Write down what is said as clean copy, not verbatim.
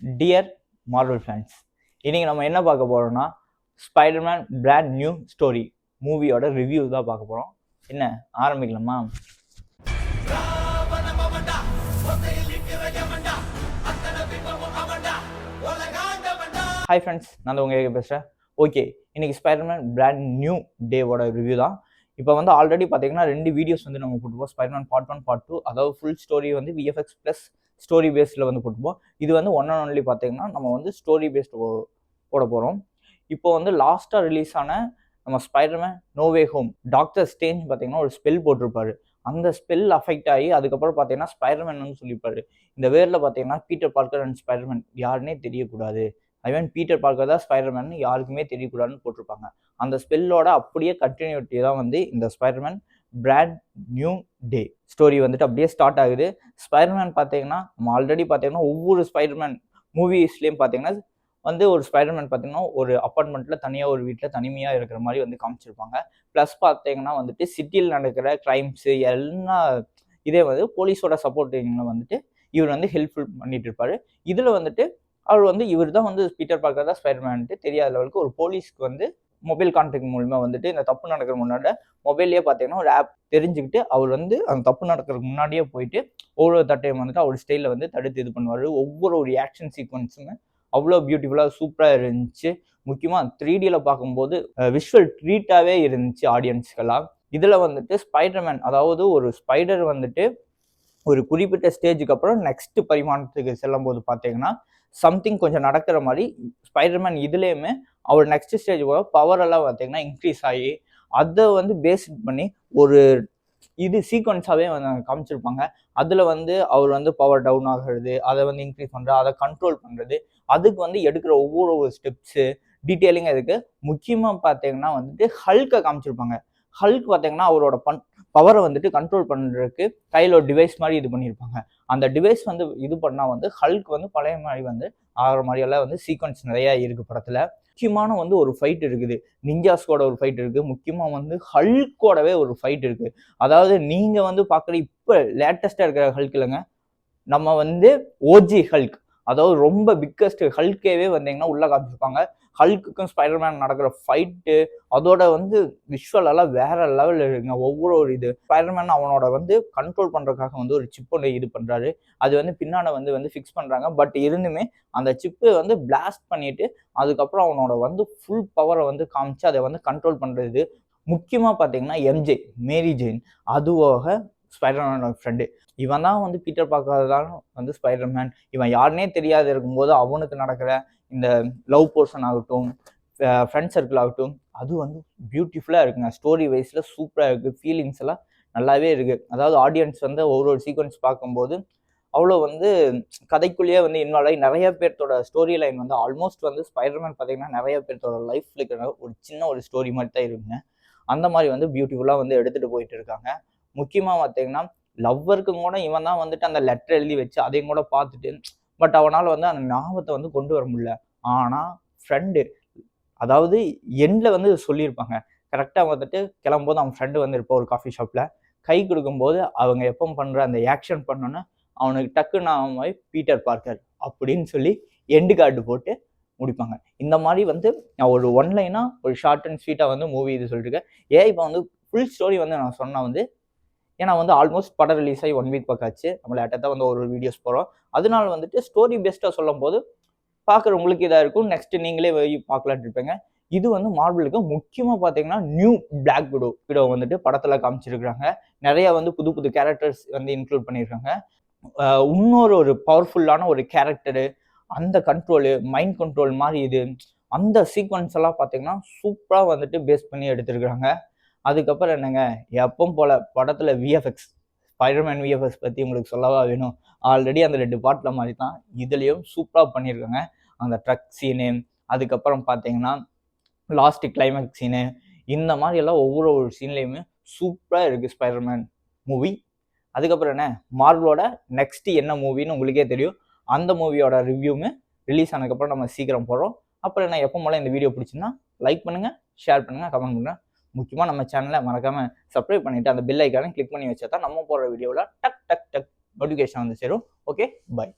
Dear Marvel fans, இன்னைக்கு நம்ம என்ன பார்க்க போறோம்னா ஸ்பைடர்மேன் பிராண்ட் நியூ ஸ்டோரி மூவியோட ரிவ்யூ தான் பார்க்க போறோம். என்ன ஆரம்பிக்கலாமா? ஹாய் ஃப்ரெண்ட்ஸ், நான் உங்க பேசுகிறேன். ஓகே, இன்னைக்கு ஸ்பைடர்மேன் பிராண்ட் நியூ டேவோட ரிவ்யூ தான். இப்போ வந்து ஆல்ரெடி பார்த்தீங்கன்னா 2 வீடியோஸ் வந்து நம்ம போட்டுப்போம். ஸ்பைடர்மேன் பார்ட் 1 பார்ட் 2, அதாவது ஃபுல் ஸ்டோரி வந்து விஎஃப்எக்ஸ் ப்ளஸ் ஸ்டோரி பேஸில் வந்து போட்டுப்போம். இது வந்து ஒன் அண்ட் ஒன்லி பார்த்தீங்கன்னா நம்ம வந்து ஸ்டோரி பேஸ்டு போட போகிறோம். இப்போ வந்து லாஸ்ட்டாக ரிலீஸ் ஆன நம்ம Spiderman No Way Home Doctor Strange பார்த்தீங்கன்னா ஒரு ஸ்பெல் போட்டிருப்பாரு. அந்த ஸ்பெல் அஃபெக்ட் ஆகி அதுக்கப்புறம் பார்த்தீங்கன்னா ஸ்பைடர்மேன் வந்து சொல்லியிருப்பாரு, இந்த வேரில் பார்த்தீங்கன்னா பீட்டர் பார்க்கர் அண்ட் ஸ்பைடர்மேன் யாருன்னே தெரியக்கூடாது, ஐவன் பீட்டர் பார்க்கர் தான் ஸ்பைடர்மேன் யாருக்குமே தெரியக்கூடாதுன்னு போட்டிருப்பாங்க. அந்த ஸ்பெல்லோட அப்படியே கண்டினியூட்டி தான் வந்து இந்த Spiderman brand new day story வந்துட்டு அப்படியே ஸ்டார்ட் ஆகுது. ஸ்பைடர்மேன் பார்த்தீங்கன்னா நம்ம ஆல்ரெடி பார்த்தீங்கன்னா ஒவ்வொரு ஸ்பைடர்மேன் மூவிஸ்லேயும் பார்த்தீங்கன்னா வந்து ஒரு ஸ்பைடர்மேன் பார்த்தீங்கன்னா ஒரு அப்பார்ட்மெண்ட்டில் தனியாக ஒரு வீட்டில் தனிமையாக இருக்கிற மாதிரி வந்து காமிச்சிருப்பாங்க. ப்ளஸ் பார்த்தீங்கன்னா வந்துட்டு சிட்டியில் நடக்கிற க்ரைம்ஸு எல்லா இதே வந்து போலீஸோட சப்போர்ட்டிங்கில் வந்துட்டு இவர் வந்து ஹெல்ப்ஃபுல் பண்ணிட்டு இருப்பார். இதில் வந்துட்டு அவர் வந்து இவர் தான் வந்து பீட்டர் பார்க்கர் தான் ஸ்பைடர்மேன்ட்டு தெரியாத லெவலுக்கு ஒரு போலீஸ்க்கு வந்து மொபைல் கான்டாக்ட் மூலமாக வந்துட்டு இந்த தப்பு நடக்கிற முன்னாடி மொபைல்லேயே பார்த்தீங்கன்னா ஒரு ஆப் தெரிஞ்சுக்கிட்டு அவர் வந்து அந்த தப்பு நடக்கிறதுக்கு முன்னாடியே போயிட்டு ஒவ்வொரு தட்டையும் வந்துட்டு அவர் ஸ்டைலில் வந்து தடுத்து இது பண்ணுவார். ஒவ்வொரு ரியாக்ஷன் சீக்வன்ஸுமே அவ்வளோ பியூட்டிஃபுல்லாக சூப்பராக இருந்துச்சு. முக்கியமாக 3Dயில் பார்க்கும்போது விஷுவல் ட்ரீட்டாகவே இருந்துச்சு ஆடியன்ஸ்க்கெல்லாம். இதில் வந்துட்டு ஸ்பைடர்மேன், அதாவது ஒரு ஸ்பைடர் வந்துட்டு ஒரு குறிப்பிட்ட ஸ்டேஜுக்கு அப்புறம் நெக்ஸ்ட் பரிமாணத்துக்கு செல்லும் போது பார்த்தீங்கன்னா சம்திங் கொஞ்சம் நடக்கிற மாதிரி ஸ்பைடர்மேன் இதுலேயுமே அவர் நெக்ஸ்ட் ஸ்டேஜ் போக பவர் எல்லாம் பார்த்தீங்கன்னா இன்க்ரீஸ் ஆகி அதை வந்து பேஸ்ட் பண்ணி ஒரு இது சீக்வன்ஸாகவே வந்து காமிச்சிருப்பாங்க. அதில் வந்து அவர் வந்து பவர் டவுன் ஆகிறது, அதை வந்து இன்க்ரீஸ் பண்ணுறது, அதை கண்ட்ரோல் பண்ணுறது, அதுக்கு வந்து எடுக்கிற ஒவ்வொரு ஸ்டெப்ஸு டீட்டெயிலிங்காக இருக்குது. முக்கியமாக பார்த்தீங்கன்னா வந்துட்டு ஹல்கை காமிச்சிருப்பாங்க. ஹல்க் பார்த்தீங்கன்னா அவரோட பவரை வந்துட்டு கண்ட்ரோல் பண்ணுறதுக்கு கையில் ஒரு டிவைஸ் மாதிரி இது பண்ணியிருப்பாங்க. அந்த டிவைஸ் வந்து இது பண்ணால் வந்து ஹல்க் வந்து பழைய மாதிரி வந்து ஆகிற மாதிரியெல்லாம் வந்து சீக்வன்ஸ் நிறையா இருக்குது படத்தில். முக்கியமான வந்து ஒரு ஃபைட் இருக்குது, நிஞ்சாஸ்கோட ஒரு ஃபைட் இருக்குது. முக்கியமாக வந்து ஹல்கோடவே ஒரு ஃபைட் இருக்குது. அதாவது நீங்கள் வந்து பார்க்குற இப்போ லேட்டஸ்ட்டாக இருக்கிற ஹல்க் இல்லைங்க, நம்ம வந்து ஓஜி ஹல்க், அதாவது ரொம்ப பிக்கஸ்ட் ஹல்கேவே வந்தீங்கன்னா உள்ளே காமிச்சிருப்பாங்க. ஹல்க்குக்கும் ஸ்பைடர்மேன் நடக்கிற ஃபைட்டு அதோட வந்து விஷுவலெல்லாம் வேற லெவலில் இருக்குங்க. ஒவ்வொரு இது ஸ்பைடர்மேன் அவனோட வந்து கண்ட்ரோல் பண்ணுறதுக்காக வந்து ஒரு சிப் ஒன்று இது பண்ணுறாரு. அது வந்து பின்னாடி வந்து ஃபிக்ஸ் பண்ணுறாங்க. பட் இருந்துமே அந்த சிப்பு வந்து பிளாஸ்ட் பண்ணிட்டு அதுக்கப்புறம் அவனோட வந்து ஃபுல் பவரை வந்து காமிச்சு அதை வந்து கண்ட்ரோல் பண்ணுறது. முக்கியமாக பார்த்தீங்கன்னா எம்ஜே மேரி ஜெயின், அதுவாக ஸ்பைடர்மேனோட ஃப்ரெண்டு, இவன் தான் வந்து பீட்டர் பார்க்கறதால வந்து ஸ்பைடர்மேன், இவன் யாருன்னே தெரியாது இருக்கும்போது அவனுக்கு நடக்கிற இந்த லவ் போர்ஷன் ஆகட்டும், ஃப்ரெண்ட் சர்க்கிள் ஆகட்டும், அது வந்து பியூட்டிஃபுல்லாக இருக்குங்க. ஸ்டோரி வைஸில் சூப்பராக இருக்குது, ஃபீலிங்ஸ் எல்லாம் நல்லாவே இருக்குது. அதாவது ஆடியன்ஸ் வந்து ஒரு சீக்வன்ஸ் பார்க்கும்போது அவ்வளோ வந்து கதைக்குள்ளேயே வந்து இன்வால்வ் ஆகி நிறைய பேர்த்தோட ஸ்டோரி லைன் வந்து ஆல்மோஸ்ட் வந்து ஸ்பைடர்மேன் பார்த்தீங்கன்னா நிறைய பேர்த்தோட லைஃப்ல இருக்கிற ஒரு சின்ன ஒரு ஸ்டோரி மாதிரி தான் இருக்குங்க. அந்த மாதிரி வந்து பியூட்டிஃபுல்லாக வந்து எடுத்துகிட்டு போயிட்டு இருக்காங்க. முக்கியமாக பார்த்தீங்கன்னா லவ்வருக்கும் கூட இவன் தான் வந்துட்டு அந்த லெட்டர் எழுதி வச்சு அதையும் கூட பார்த்துட்டு பட் அவனால் வந்து அந்த ஞாபகத்தை வந்து கொண்டு வர முடியல. ஆனால் ஃப்ரெண்டு, அதாவது எண்டில் வந்து சொல்லியிருப்பாங்க கரெக்டாக வந்துட்டு கிளம்பும்போது அவன் ஃப்ரெண்டு வந்து இருப்போம் ஒரு காஃபி ஷாப்பில் கை கொடுக்கும்போது அவங்க எப்போ பண்ணுற அந்த ஆக்ஷன் பண்ணோன்னா அவனுக்கு டக்குன்னு அவன் பீட்டர் பார்க்கர் அப்படின்னு சொல்லி எண்டு கார்டு போட்டு முடிப்பாங்க. இந்த மாதிரி வந்து நான் ஒரு ஒன்லைனாக ஒரு ஷார்ட் அண்ட் ஸ்வீட்டாக வந்து மூவி இது சொல்லியிருக்கேன். இப்போ வந்து ஃபுல் ஸ்டோரி வந்து நான் சொன்னால் வந்து ஏன்னா வந்து ஆல்மோஸ்ட் படம் ரிலீஸ் ஆகி 1 வீக் பக்காச்சு, நம்ம லேட்டாக வந்து ஒரு வீடியோஸ் போகிறோம். அதனால வந்துட்டு ஸ்டோரி பெஸ்ட்டாக சொல்லும் போது பார்க்குற உங்களுக்கு இதாக இருக்கும், நெக்ஸ்ட் நீங்களே பார்க்கலான்னு இருப்பீங்க. இது வந்து மார்வலுக்கு முக்கியமாக பார்த்தீங்கன்னா நியூ பிளாக் விடோ வந்துட்டு படத்தில் காமிச்சிருக்கிறாங்க. நிறையா வந்து புது புது கேரக்டர்ஸ் வந்து இன்க்ளூட் பண்ணியிருக்காங்க. இன்னொரு பவர்ஃபுல்லான ஒரு கேரக்டரு, அந்த கண்ட்ரோலு மைண்ட் கண்ட்ரோல் மாதிரி இது அந்த சீக்வன்ஸ் எல்லாம் பார்த்தீங்கன்னா சூப்பராக வந்துட்டு பேஸ் பண்ணி எடுத்துருக்குறாங்க. அதுக்கப்புறம் என்னங்க, எப்பவும் போல படத்தில் விஎஃப்எக்ஸ், ஸ்பைடர்மேன் விஎஃப்எக்ஸ் பற்றி உங்களுக்கு சொல்லவா வேணும்? ஆல்ரெடி அந்த 2 பார்ட்டில் மாதிரி தான் இதுலேயும் சூப்பராக பண்ணியிருக்காங்க. அந்த ட்ரக் சீனு, அதுக்கப்புறம் பார்த்தீங்கன்னா லாஸ்ட் கிளைமேக்ஸ் சீனு, இந்த மாதிரி எல்லாம் ஒவ்வொரு சீன்லேயுமே சூப்பராக இருக்குது ஸ்பைடர்மேன் மூவி. அதுக்கப்புறம் என்ன, மார்வலோட நெக்ஸ்ட் என்ன மூவின்னு உங்களுக்கே தெரியும். அந்த மூவியோட ரிவ்யூமே ரிலீஸ் ஆனதுக்கப்புறம் நம்ம சீக்கிரம் போடுறோம். அப்புறம் என்ன, எப்போ போல இந்த வீடியோ பிடிச்சுன்னா லைக் பண்ணுங்கள், ஷேர் பண்ணுங்கள், கமெண்ட் பண்ணுங்கள். முக்கியமாக நம்ம சேனலை மறக்காமல் சப்ஸ்கிரைப் பண்ணிவிட்டு அந்த பெல் ஐக்கானை கிளிக் பண்ணி வச்சா தான் நம்ம போடுற வீடியோவில் டக் டக் டக் நோட்டிஃபிகேஷன் வந்து சேரும். Okay, by.